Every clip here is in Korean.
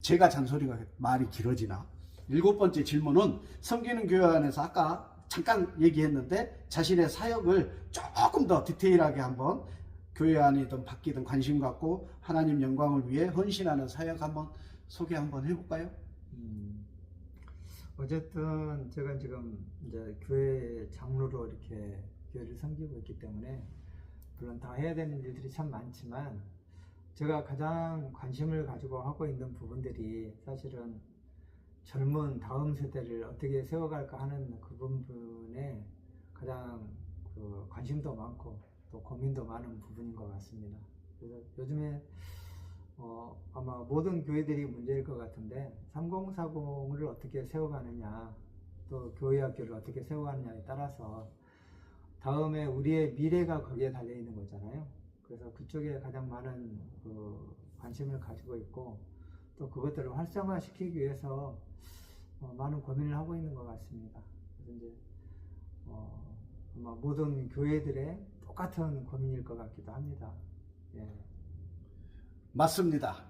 제가 잔소리가 말이 길어지나? 7번째 질문은 섬기는 교회 안에서 아까 잠깐 얘기했는데 자신의 사역을 조금 더 디테일하게 한번 교회 안이든 밖이든 관심 갖고 하나님 영광을 위해 헌신하는 사역 한번 소개 한번 해볼까요? 어쨌든 제가 지금 이제 교회 장로로 이렇게 교회를 섬기고 있기 때문에 물론 다 해야 되는 일들이 참 많지만 제가 가장 관심을 가지고 하고 있는 부분들이 사실은 젊은 다음 세대를 어떻게 세워갈까 하는 그 부분에 가장 관심도 많고 또 고민도 많은 부분인 것 같습니다. 그래서 요즘에 아마 모든 교회들이 문제일 것 같은데 3040을 어떻게 세워가느냐 또 교회학교를 어떻게 세워가느냐에 따라서 다음에 우리의 미래가 거기에 달려 있는 거잖아요. 그래서 그쪽에 가장 많은 관심을 가지고 있고 또 그것들을 활성화시키기 위해서 많은 고민을 하고 있는 것 같습니다. 그래서 이제 아마 모든 교회들의 똑같은 고민일 것 같기도 합니다. 예. 맞습니다.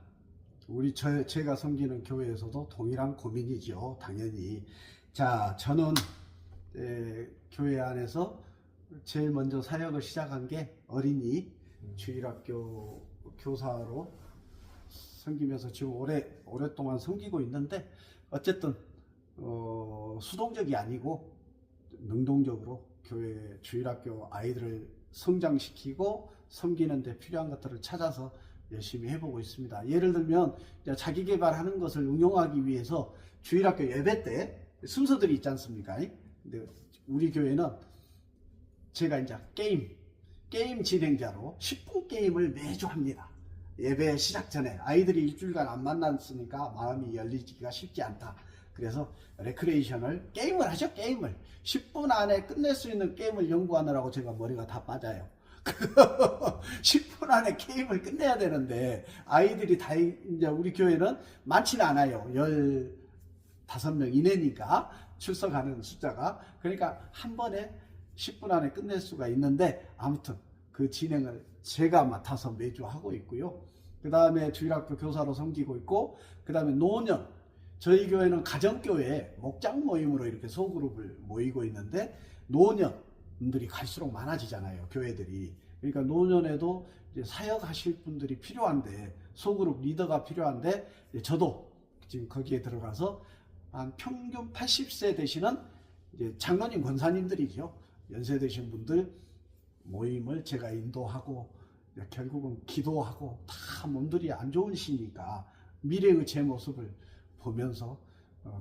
제가 섬기는 교회에서도 동일한 고민이죠. 당연히. 자, 저는 교회 안에서 제일 먼저 사역을 시작한 게 어린이 주일학교 교사로 섬기면서 지금 오랫동안 섬기고 있는데 어쨌든 수동적이 아니고 능동적으로 교회 주일학교 아이들을 성장시키고 섬기는 데 필요한 것들을 찾아서 열심히 해보고 있습니다. 예를 들면 자기 개발하는 것을 응용하기 위해서 주일학교 예배 때 순서들이 있지 않습니까? 근데 우리 교회는 제가 이제 게임 진행자로 10분 게임을 매주 합니다. 예배 시작 전에 아이들이 일주일간 안 만났으니까 마음이 열리기가 쉽지 않다. 그래서 레크레이션을 게임을 하죠. 게임을 10분 안에 끝낼 수 있는 게임을 연구하느라고 제가 머리가 다 빠져요. 10분 안에 게임을 끝내야 되는데 아이들이 다 이제 우리 교회는 많지는 않아요. 15명 이내니까 출석하는 숫자가. 그러니까 한 번에 10분 안에 끝낼 수가 있는데 아무튼 그 진행을 제가 맡아서 매주 하고 있고요. 그 다음에 주일학교 교사로 섬기고 있고, 그 다음에 노년, 저희 교회는 가정교회 목장 모임으로 이렇게 소그룹을 모이고 있는데 노년들이 갈수록 많아지잖아요. 교회들이. 그러니까 노년에도 이제 사역하실 분들이 필요한데 소그룹 리더가 필요한데 저도 지금 거기에 들어가서 한 평균 80세 되시는 이제 장로님 권사님들이죠. 연세 드신 분들 모임을 제가 인도하고 결국은 기도하고 다 몸들이 안 좋으시니까 미래의 제 모습을 보면서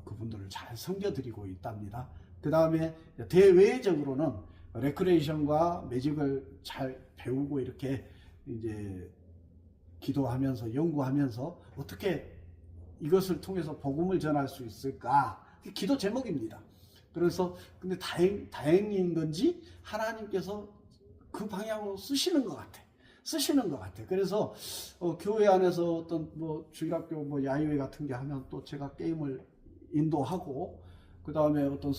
그분들을 잘 섬겨드리고 있답니다. 그 다음에 대외적으로는 레크레이션과 매직을 잘 배우고 이렇게 이제 기도하면서 연구하면서 어떻게 이것을 통해서 복음을 전할 수 있을까? 기도 제목입니다. 그래서 근데 다행인 건지 하나님께서 그 방향으로 쓰시는 것 같아. 그래서 교회 안에서 어떤 주일학교 야유회 같은 게 하면 또 제가 게임을 인도하고 그 다음에 어떤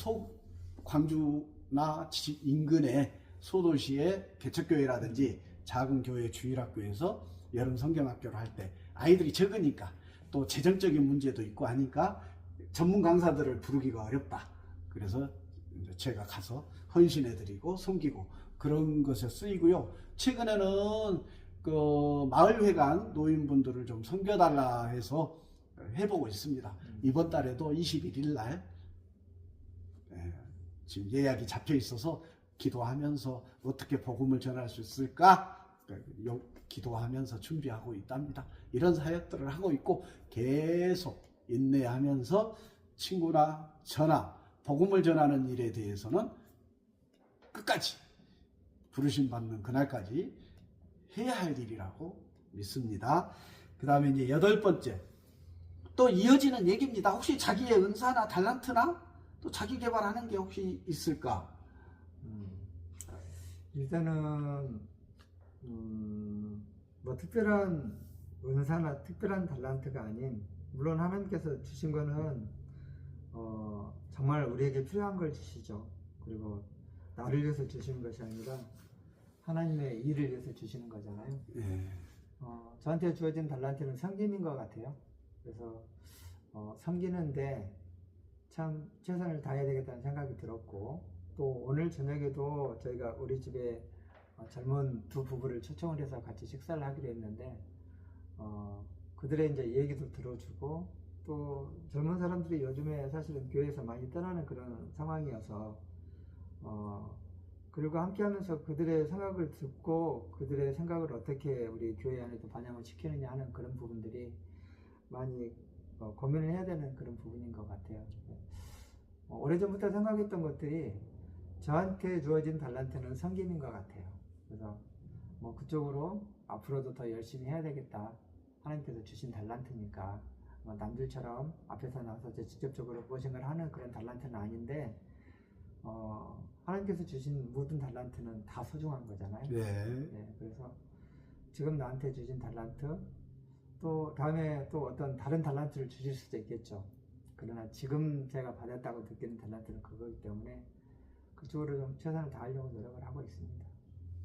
광주나 인근의 소도시의 개척교회라든지 작은 교회 주일학교에서 여름 성경학교를 할 때 아이들이 적으니까 또 재정적인 문제도 있고 하니까 전문 강사들을 부르기가 어렵다. 그래서 제가 가서 헌신해드리고 섬기고 그런 것에 쓰이고요. 최근에는 그 마을회관 노인분들을 좀 섬겨달라 해서 해보고 있습니다. 이번 달에도 21일 날 지금 예약이 잡혀 있어서 기도하면서 어떻게 복음을 전할 수 있을까 기도하면서 준비하고 있답니다. 이런 사역들을 하고 있고 계속 인내하면서 친구나 저나 복음을 전하는 일에 대해서는 끝까지 부르심 받는 그날까지 해야 할 일이라고 믿습니다. 그 다음에 이제 8번째 또 이어지는 얘기입니다. 혹시 자기의 은사나 달란트나 또 자기 개발하는 게 혹시 있을까? 일단은 특별한 은사나 특별한 달란트가 아닌 물론 하나님께서 주신 거는 정말 우리에게 필요한 걸 주시죠. 그리고 나를 위해서 주시는 것이 아니라 하나님의 일을 위해서 주시는 거잖아요. 저한테 주어진 달란트는 섬김인 것 같아요. 그래서 섬기는데 참 최선을 다해야 되겠다는 생각이 들었고, 또 오늘 저녁에도 저희가 우리 집에 젊은 두 부부를 초청을 해서 같이 식사를 하기로 했는데, 그들의 이제 얘기도 들어주고, 또 젊은 사람들이 요즘에 사실은 교회에서 많이 떠나는 그런 상황이어서, 그리고 함께 하면서 그들의 생각을 듣고 그들의 생각을 어떻게 우리 교회 안에도 반영을 시키느냐 하는 그런 부분들이 많이 고민을 해야 되는 그런 부분인 것 같아요. 오래전부터 생각했던 것들이 저한테 주어진 달란트는 섬김인 것 같아요. 그래서 그쪽으로 앞으로도 더 열심히 해야 되겠다. 하나님께서 주신 달란트니까 남들처럼 앞에서 나서서 직접적으로 무엇인가를 하는 그런 달란트는 아닌데, 하나님께서 주신 모든 달란트는 다 소중한 거잖아요. 네, 그래서 지금 나한테 주신 달란트, 또 다음에 또 어떤 다른 달란트를 주실 수도 있겠죠. 그러나 지금 제가 받았다고 느끼는 달란트는 그거기 때문에 그쪽으로 좀 최선을 다하려고 노력을 하고 있습니다.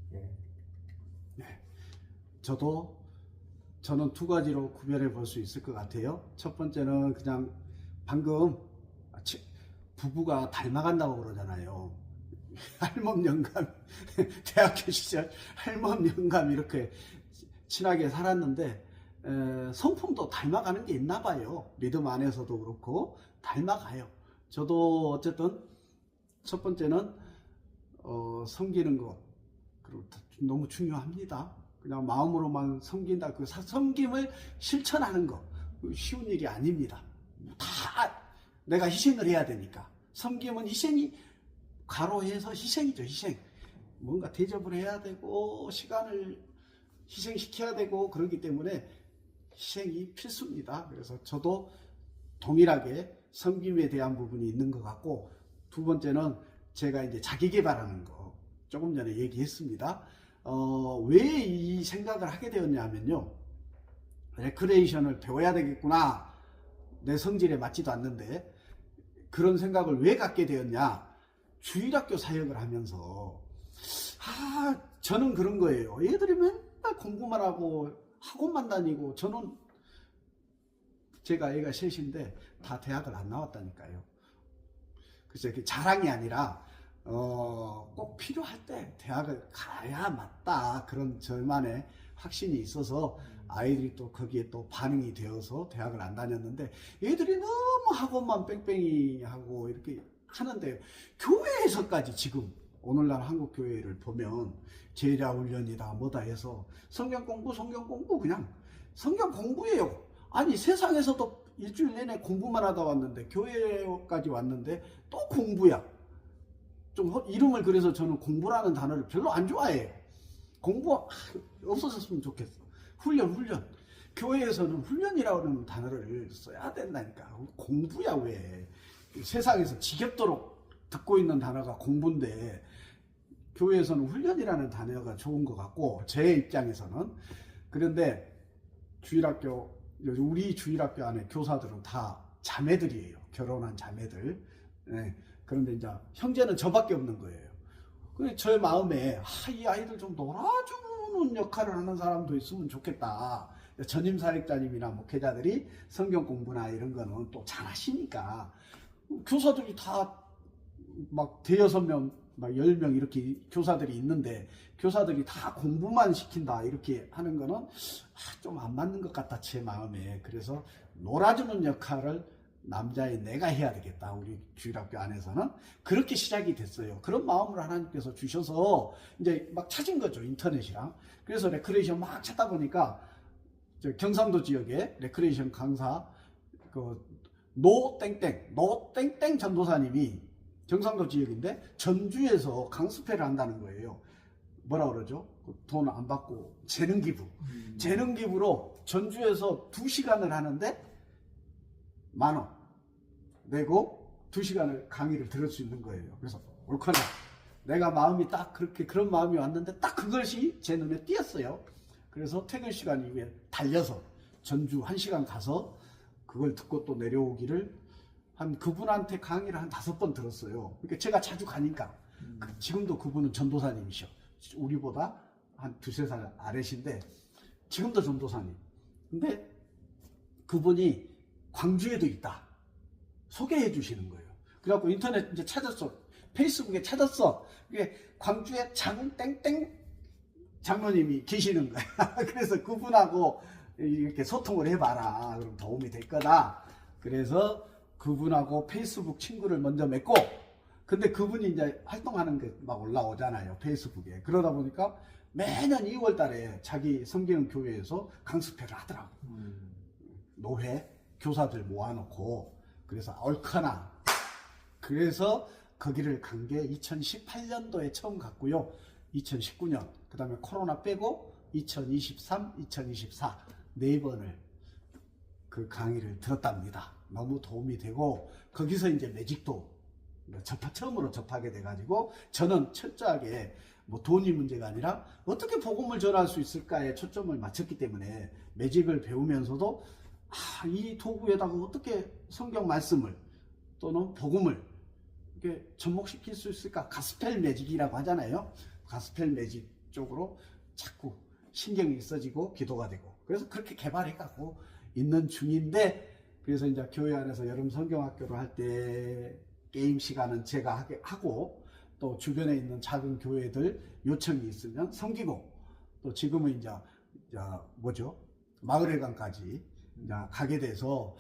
네. 저는 두 가지로 구별해 볼 수 있을 것 같아요. 첫 번째는 그냥 방금 부부가 닮아간다고 그러잖아요. 할멈 영감, 대학교 시절 할멈 영감 이렇게 친하게 살았는데, 성품도 닮아가는 게 있나 봐요. 믿음 안에서도 그렇고 닮아가요. 저도 어쨌든 첫 번째는 섬기는 거, 그리고 너무 중요합니다. 그냥 마음으로만 섬긴다, 그 섬김을 실천하는 거 쉬운 일이 아닙니다. 다 내가 희생을 해야 되니까. 섬김은 희생이, 가로해서 희생이죠. 희생. 뭔가 대접을 해야 되고 시간을 희생시켜야 되고 그렇기 때문에 희생이 필수입니다. 그래서 저도 동일하게 섬김에 대한 부분이 있는 것 같고, 두 번째는 제가 이제 자기 개발하는 거 조금 전에 얘기했습니다. 왜 이 생각을 하게 되었냐면요, 레크레이션을 배워야 되겠구나, 내 성질에 맞지도 않는데, 그런 생각을 왜 갖게 되었냐, 주일학교 사역을 하면서 저는 그런 거예요. 애들이 맨날 공부만 하고 학원만 다니고, 저는 제가 애가 셋인데 다 대학을 안 나왔다니까요. 그래서 자랑이 아니라 꼭 필요할 때 대학을 가야 맞다, 그런 저만의 확신이 있어서 아이들이 또 거기에 또 반응이 되어서 대학을 안 다녔는데, 애들이 너무 학원만 뺑뺑이 하고 이렇게 하는데, 교회에서까지 지금 오늘날 한국 교회를 보면 제자 훈련이다 뭐다 해서 성경 공부 그냥 성경 공부예요. 아니 세상에서도 일주일 내내 공부만 하다 왔는데 교회까지 왔는데 또 공부야. 좀 이름을, 그래서 저는 공부라는 단어를 별로 안 좋아해요. 공부 없어졌으면 좋겠어. 훈련. 교회에서는 훈련이라고 하는 단어를 써야 된다니까. 공부야 왜. 세상에서 지겹도록 듣고 있는 단어가 공부인데, 교회에서는 훈련이라는 단어가 좋은 것 같고, 제 입장에서는. 그런데 우리 주일학교 안에 교사들은 다 자매들이에요. 결혼한 자매들. 네. 그런데 이제 형제는 저밖에 없는 거예요. 그래서 저 마음에 이 아이들 좀 놀아주는 역할을 하는 사람도 있으면 좋겠다. 전임사역자님이나 목회자들이 성경 공부나 이런 거는 또 잘하시니까, 교사들이 다 막 대여섯 명, 막 10명 이렇게 교사들이 있는데, 교사들이 다 공부만 시킨다 이렇게 하는 거는 좀 안 맞는 것 같다, 제 마음에. 그래서 놀아주는 역할을 남자의 내가 해야 되겠다. 우리 주일학교 안에서는 그렇게 시작이 됐어요. 그런 마음을 하나님께서 주셔서 이제 막 찾은 거죠, 인터넷이랑. 그래서 레크레이션 막 찾다 보니까 경상도 지역에 레크레이션 강사 노땡땡 전도사님이, 경상도 지역인데 전주에서 강습회를 한다는 거예요. 뭐라 그러죠? 돈 안 받고 재능 기부로 전주에서 2시간을 하는데 10,000원 내고 2시간을 강의를 들을 수 있는 거예요. 그래서 옳거나 내가 마음이 딱 그렇게, 그런 마음이 왔는데 딱 그것이 제 눈에 띄었어요. 그래서 퇴근 시간 이후에 달려서 전주 1시간 가서 그걸 듣고 또 내려오기를, 그분한테 강의를 한 5번 들었어요. 그러니까 제가 자주 가니까. 지금도 그분은 전도사님이셔. 우리보다 한 2-3살 아래신데 지금도 전도사님. 근데 그분이 광주에도 있다. 소개해 주시는 거예요. 그래갖고 인터넷 이제 찾았어. 페이스북에 찾았어. 이게 광주에 장땡땡 장로님이 계시는 거야. 그래서 그분하고 이렇게 소통을 해봐라. 그럼 도움이 될 거다. 그래서 그분하고 페이스북 친구를 먼저 맺고, 근데 그분이 이제 활동하는 게 막 올라오잖아요. 페이스북에. 그러다 보니까 매년 2월 달에 자기 섬기는 교회에서 강습회를 하더라고. 노회, 교사들 모아놓고. 그래서 얼커나. 그래서 거기를 간 게 2018년도에 처음 갔고요. 2019년, 그 다음에 코로나 빼고 2023, 2024 네 번을 그 강의를 들었답니다. 너무 도움이 되고, 거기서 이제 매직도 처음으로 접하게 돼가지고, 저는 철저하게 뭐 돈이 문제가 아니라 어떻게 복음을 전할 수 있을까에 초점을 맞췄기 때문에 매직을 배우면서도 이 도구에다가 어떻게 성경 말씀을 또는 복음을 이렇게 접목시킬 수 있을까? 가스펠 매직이라고 하잖아요. 가스펠 매직 쪽으로 자꾸 신경이 써지고 기도가 되고, 그래서 그렇게 개발해가고 있는 중인데, 그래서 이제 교회 안에서 여름 성경학교를 할 때 게임 시간은 제가 하고, 또 주변에 있는 작은 교회들 요청이 있으면 섬기고, 또 지금은 이제 뭐죠? 마을회관까지 이제 가게 돼서,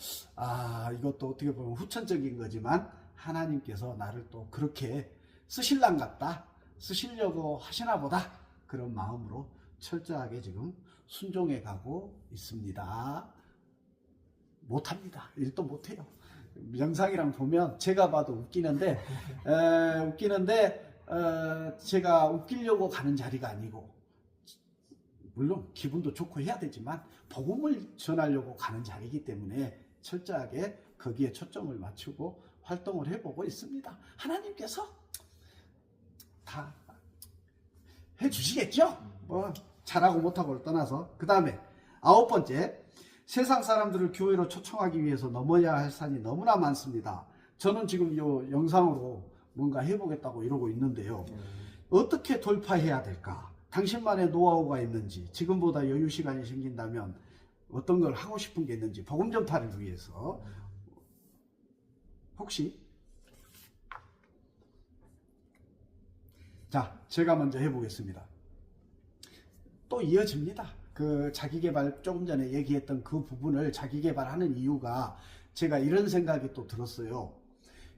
이것도 어떻게 보면 후천적인 거지만 하나님께서 나를 또 그렇게 쓰실랑 같다, 쓰시려고 하시나 보다, 그런 마음으로 철저하게 지금 순종해 가고 있습니다. 못합니다. 일도 못해요. 영상이랑 보면 제가 봐도 웃기는데 제가 웃기려고 가는 자리가 아니고, 물론 기분도 좋고 해야 되지만 복음을 전하려고 가는 자리이기 때문에 철저하게 거기에 초점을 맞추고 활동을 해보고 있습니다. 하나님께서 다 해주시겠죠? 뭐 잘하고 못하고를 떠나서. 그 다음에 9번째, 세상 사람들을 교회로 초청하기 위해서 넘어야 할 산이 너무나 많습니다. 저는 지금 이 영상으로 뭔가 해보겠다고 이러고 있는데요. 어떻게 돌파해야 될까? 당신만의 노하우가 있는지, 지금보다 여유 시간이 생긴다면 어떤 걸 하고 싶은 게 있는지, 복음 전파를 위해서 혹시, 자, 제가 먼저 해보겠습니다. 또 이어집니다. 그 자기개발, 조금 전에 얘기했던 그 부분을 자기개발하는 이유가, 제가 이런 생각이 또 들었어요.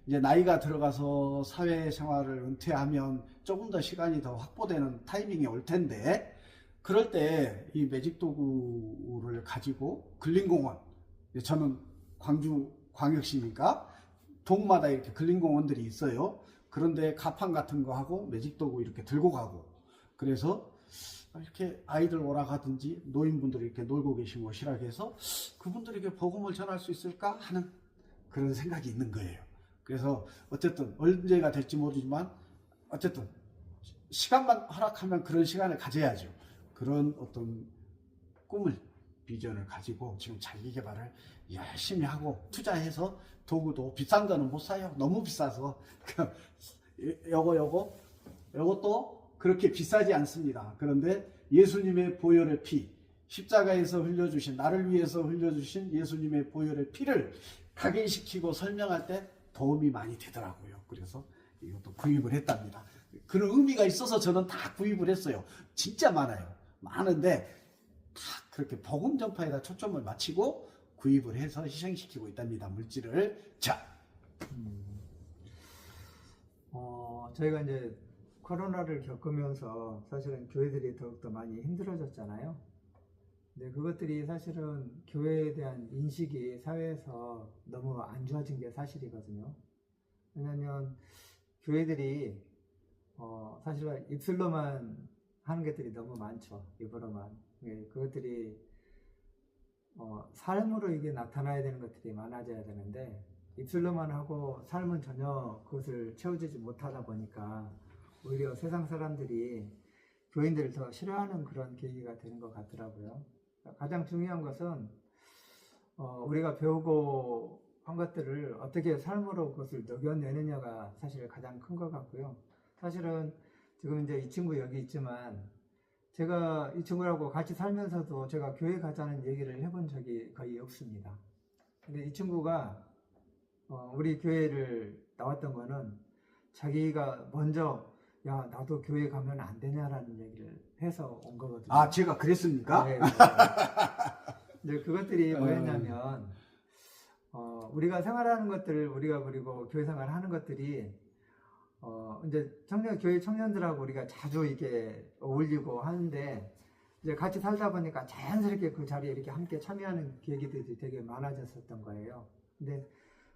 이제 나이가 들어가서 사회생활을 은퇴하면 조금 더 시간이 더 확보되는 타이밍이 올 텐데, 그럴 때 이 매직 도구를 가지고 근린공원, 저는 광주 광역시니까 동마다 이렇게 근린공원들이 있어요. 그런데 가판 같은 거 하고 매직 도구 이렇게 들고 가고, 그래서 이렇게 아이들 오락하든지 노인분들이 이렇게 놀고 계신 곳이라 해서 그분들에게 복음을 전할 수 있을까 하는 그런 생각이 있는 거예요. 그래서 어쨌든 언제가 될지 모르지만 어쨌든 시간만 허락하면 그런 시간을 가져야죠. 그런 어떤 꿈을, 비전을 가지고 지금 자기 개발을 열심히 하고 투자해서, 도구도 비싼 거는 못 사요. 너무 비싸서. 요것도 그렇게 비싸지 않습니다. 그런데 예수님의 보혈의 피, 십자가에서 흘려주신, 나를 위해서 흘려주신 예수님의 보혈의 피를 각인시키고 설명할 때 도움이 많이 되더라고요. 그래서 이것도 구입을 했답니다. 그런 의미가 있어서 저는 다 구입을 했어요. 진짜 많아요. 많은데 다 그렇게 복음 전파에다 초점을 맞추고 구입을 해서 희생시키고 있답니다. 물질을. 자, 저희가 이제 코로나를 겪으면서 사실은 교회들이 더욱더 많이 힘들어졌잖아요. 근데 그것들이 사실은 교회에 대한 인식이 사회에서 너무 안 좋아진 게 사실이거든요. 왜냐하면 교회들이 사실은 입술로만 하는 것들이 너무 많죠. 입으로만. 그것들이 삶으로 이게 나타나야 되는 것들이 많아져야 되는데, 입술로만 하고 삶은 전혀 그것을 채워주지 못하다 보니까 오히려 세상 사람들이 교인들을 더 싫어하는 그런 계기가 되는 것 같더라고요. 가장 중요한 것은 우리가 배우고 한 것들을 어떻게 삶으로 그것을 녹여내느냐가 사실 가장 큰 것 같고요. 사실은 지금 이제 이 친구 여기 있지만, 제가 이 친구하고 같이 살면서도 제가 교회 가자는 얘기를 해본 적이 거의 없습니다. 근데 이 친구가 우리 교회를 나왔던 거는 자기가 먼저 야 나도 교회 가면 안 되냐라는 얘기를 해서 온 거거든요. 아, 제가 그랬습니까? 네, 이제 그것들이 뭐였냐면 우리가 생활하는 것들 우리가 그리고 교회 생활하는 것들이 이제 교회 청년들하고 우리가 자주 이렇게 어울리고 하는데 이제 같이 살다 보니까 자연스럽게 그 자리에 이렇게 함께 참여하는 계기들이 되게 많아졌었던 거예요. 근데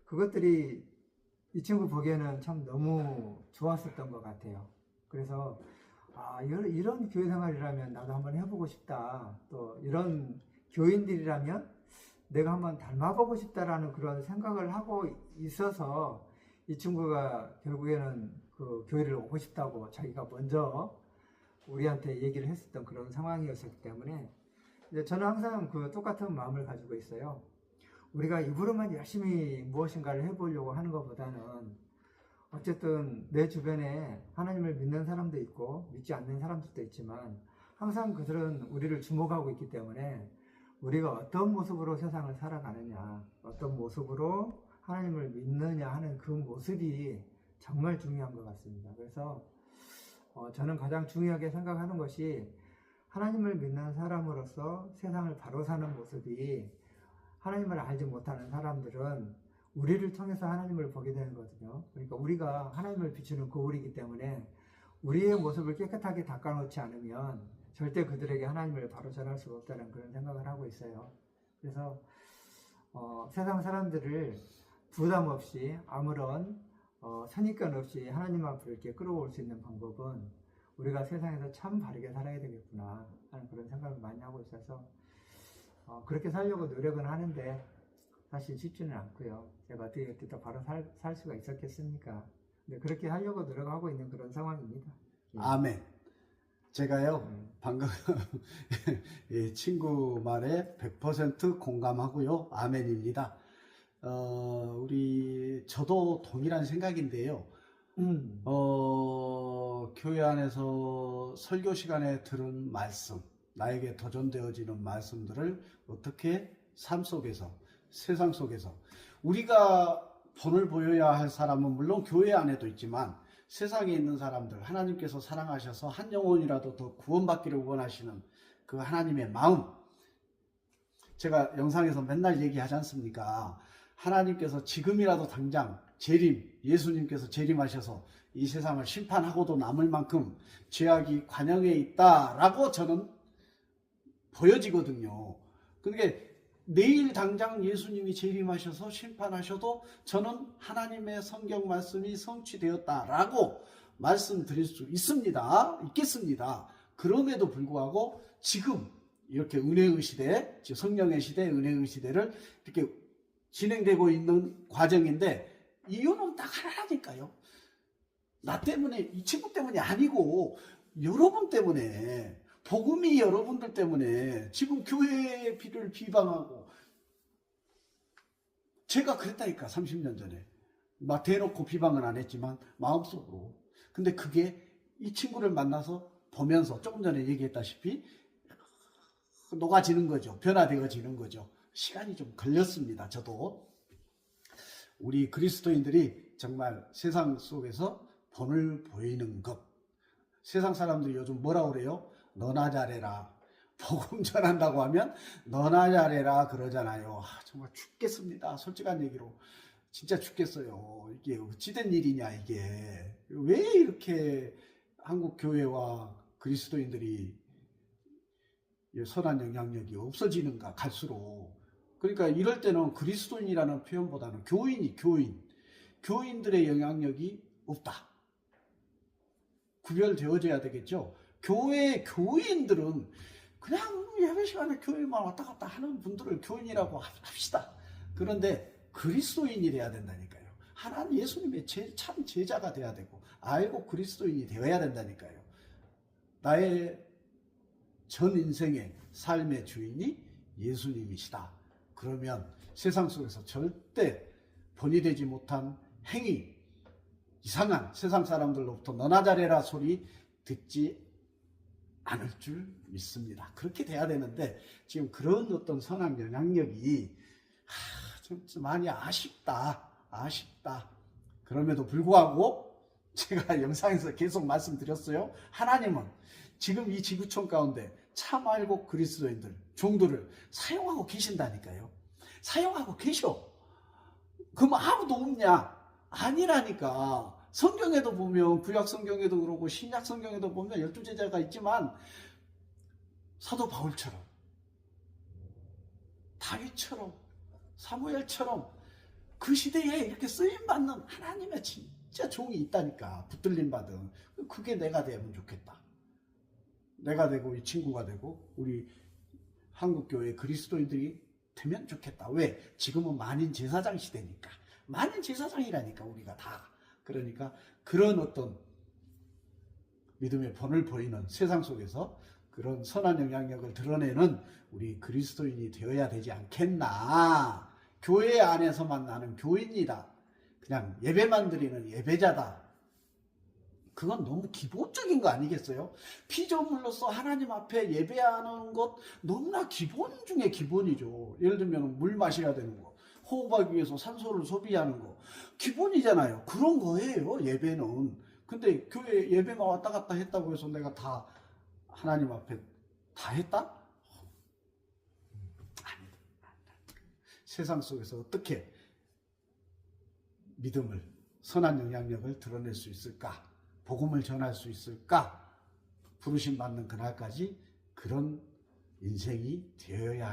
그것들이 이 친구 보기에는 참 너무 좋았었던 것 같아요. 그래서 이런 교회 생활이라면 나도 한번 해보고 싶다. 또 이런 교인들이라면 내가 한번 닮아보고 싶다라는 그런 생각을 하고 있어서 이 친구가 결국에는 그 교회를 오고 싶다고 자기가 먼저 우리한테 얘기를 했었던 그런 상황이었기 때문에 이제 저는 항상 그 똑같은 마음을 가지고 있어요. 우리가 입으로만 열심히 무엇인가를 해보려고 하는 것보다는 어쨌든 내 주변에 하나님을 믿는 사람도 있고 믿지 않는 사람들도 있지만 항상 그들은 우리를 주목하고 있기 때문에 우리가 어떤 모습으로 세상을 살아가느냐, 어떤 모습으로 하나님을 믿느냐 하는 그 모습이 정말 중요한 것 같습니다. 그래서 저는 가장 중요하게 생각하는 것이 하나님을 믿는 사람으로서 세상을 바로 사는 모습이 하나님을 알지 못하는 사람들은 우리를 통해서 하나님을 보게 되는 거거든요. 그러니까 우리가 하나님을 비추는 거울이기 때문에 우리의 모습을 깨끗하게 닦아놓지 않으면 절대 그들에게 하나님을 바로 전할 수가 없다는 그런 생각을 하고 있어요. 그래서 세상 사람들을 부담 없이 아무런 선입견 없이 하나님 앞으로 이렇게 끌어올 수 있는 방법은 우리가 세상에서 참 바르게 살아야 되겠구나 하는 그런 생각을 많이 하고 있어서 그렇게 살려고 노력은 하는데 사실 쉽지는 않고요. 제가 어떻게 또 바로 살 수가 있었겠습니까? 근데 그렇게 하려고 노력하고 있는 그런 상황입니다. 예. 아멘. 제가요, 방금 이 친구 말에 100% 공감하고요. 아멘입니다. 저도 동일한 생각인데요. 교회 안에서 설교 시간에 들은 말씀, 나에게 도전되어지는 말씀들을 어떻게 삶 속에서, 세상 속에서, 우리가 본을 보여야 할 사람은 물론 교회 안에도 있지만 세상에 있는 사람들, 하나님께서 사랑하셔서 한 영혼이라도 더 구원받기를 원하시는 그 하나님의 마음, 제가 영상에서 맨날 얘기하지 않습니까? 하나님께서 지금이라도 당장 예수님께서 재림하셔서 이 세상을 심판하고도 남을 만큼 죄악이 관영해 있다라고 저는 보여지거든요. 그러니까 내일 당장 예수님이 재림하셔서 심판하셔도 저는 하나님의 성경 말씀이 성취되었다라고 말씀드릴 수 있겠습니다. 그럼에도 불구하고 지금 이렇게 은혜의 시대, 성령의 시대, 은혜의 시대를 이렇게 진행되고 있는 과정인데 이유는 딱 하나니까요. 나 때문에, 이 친구 때문이 아니고 여러분 때문에, 복음이 여러분들 때문에 지금 교회의 비를 비방하고, 제가 그랬다니까 30년 전에 막 대놓고 비방은 안 했지만 마음속으로. 근데 그게 이 친구를 만나서 보면서 조금 전에 얘기했다시피 녹아지는 거죠. 변화되어지는 거죠. 시간이 좀 걸렸습니다. 저도. 우리 그리스도인들이 정말 세상 속에서 본을 보이는 것. 세상 사람들이 요즘 뭐라고 그래요? 너나 잘해라. 복음 전한다고 하면 너나 잘해라 그러잖아요. 정말 죽겠습니다. 솔직한 얘기로. 진짜 죽겠어요. 이게 어찌된 일이냐 이게. 왜 이렇게 한국 교회와 그리스도인들이 선한 영향력이 없어지는가 갈수록. 그러니까 이럴 때는 그리스도인이라는 표현보다는 교인들의 영향력이 없다. 구별되어져야 되겠죠. 교인들은 그냥 예배 시간에 교회만 왔다 갔다 하는 분들을 교인이라고 합시다. 그런데 그리스도인이 돼야 된다니까요. 하나님 예수님의 참 제자가 돼야 되고 알고 그리스도인이 되어야 된다니까요. 나의 전 인생의 삶의 주인이 예수님이시다. 그러면 세상 속에서 절대 본이 되지 못한 행위, 이상한 세상 사람들로부터 너나 잘해라 소리 듣지 않을 줄 믿습니다. 그렇게 돼야 되는데 지금 그런 어떤 선한 영향력이 좀 많이 아쉽다. 그럼에도 불구하고 제가 영상에서 계속 말씀드렸어요. 하나님은 지금 이 지구촌 가운데 참알고 그리스도인들, 종들을 사용하고 계신다니까요. 사용하고 계셔. 그럼 아무도 없냐? 아니라니까. 성경에도 보면, 구약 성경에도 그러고 신약 성경에도 보면 12제자가 있지만 사도 바울처럼, 다윗처럼, 사무엘처럼 그 시대에 이렇게 쓰임받는 하나님의 진짜 종이 있다니까. 붙들림 받은. 그게 내가 되면 좋겠다. 내가 되고 이 친구가 되고 우리 한국교회 그리스도인들이 되면 좋겠다. 왜? 지금은 만인 제사장 시대니까. 만인 제사장이라니까 우리가 다. 그러니까 그런 어떤 믿음의 본을 보이는 세상 속에서 그런 선한 영향력을 드러내는 우리 그리스도인이 되어야 되지 않겠나. 교회 안에서만 나는 교인이다. 그냥 예배만 드리는 예배자다. 그건 너무 기본적인 거 아니겠어요? 피조물로서 하나님 앞에 예배하는 것 너무나 기본 중에 기본이죠. 예를 들면 물 마셔야 되는 거, 호흡하기 위해서 산소를 소비하는 거 기본이잖아요. 그런 거예요, 예배는. 근데 교회 예배만 왔다 갔다 했다고 해서 내가 다 하나님 앞에 다 했다? 아니다. 세상 속에서 어떻게 믿음을, 선한 영향력을 드러낼 수 있을까? 복음을 전할 수 있을까? 부르심 받는 그날까지 그런 인생이 되어야